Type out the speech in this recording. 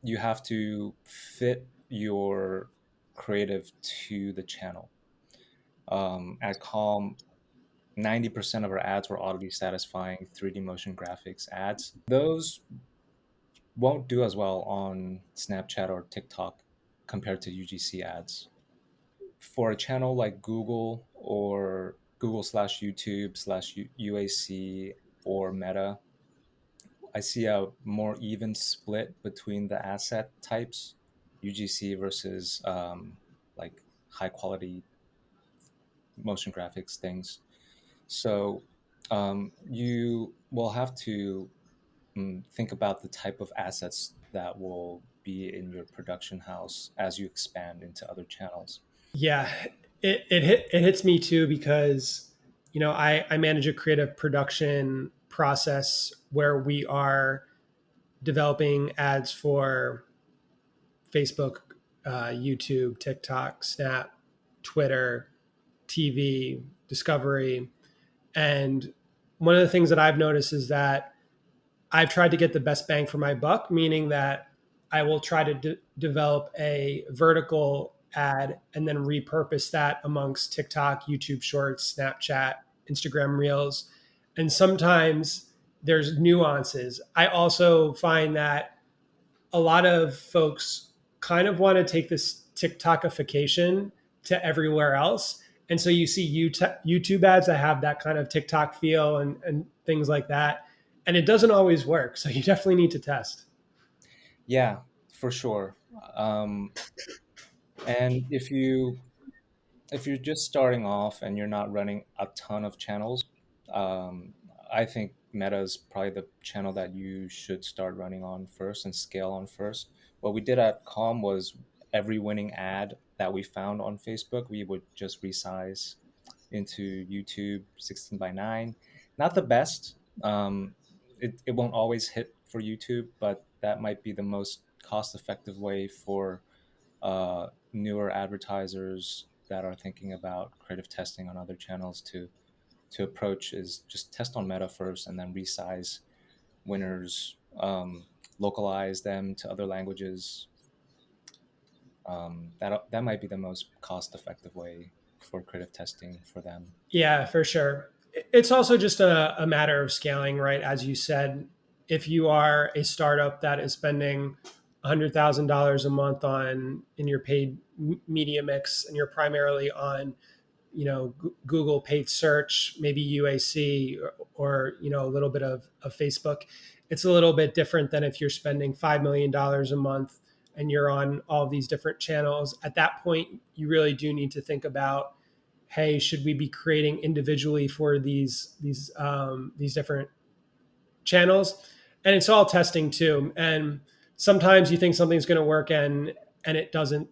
you have to fit your creative to the channel. At Calm, 90% of our ads were oddly satisfying 3D motion graphics ads. Those won't do as well on Snapchat or TikTok compared to UGC ads. For a channel like Google or Google slash YouTube slash UAC or Meta, I see a more even split between the asset types, UGC versus like high quality motion graphics things. So you will have to think about the type of assets that will be in your production house as you expand into other channels. Yeah, it hits me too because I manage a creative production process where we are developing ads for Facebook, YouTube, TikTok, Snap, Twitter, TV, Discovery, and one of the things that I've noticed is that I've tried to get the best bang for my buck, meaning that I will try to develop a vertical ad and then repurpose that amongst TikTok, YouTube Shorts, Snapchat, Instagram Reels. And sometimes there's nuances. I also find that a lot of folks kind of want to take this TikTokification to everywhere else. And so you see YouTube ads that have that kind of TikTok feel and things like that. And it doesn't always work. So you definitely need to test. Yeah, for sure. Um, and if you're just starting off and you're not running a ton of channels, um, I think Meta is probably the channel that you should start running on first and scale on first. What we did at Calm was every winning ad that we found on Facebook, we would just resize into YouTube 16 by 9. Not the best. It won't always hit for YouTube, but that might be the most cost effective way for newer advertisers that are thinking about creative testing on other channels to approach is just test on Meta first and then resize winners, localize them to other languages. That might be the most cost effective way for creative testing for them. Yeah, for sure. It's also just a matter of scaling, right? As you said, if you are a startup that is spending $100,000 a month on in your paid media mix, and you're primarily on, Google paid search, maybe UAC, or a little bit of Facebook, it's a little bit different than if you're spending $5 million a month and you're on all these different channels. At that point, you really do need to think about, hey, should we be creating individually for these different channels? And it's all testing too. And sometimes you think something's going to work and it doesn't.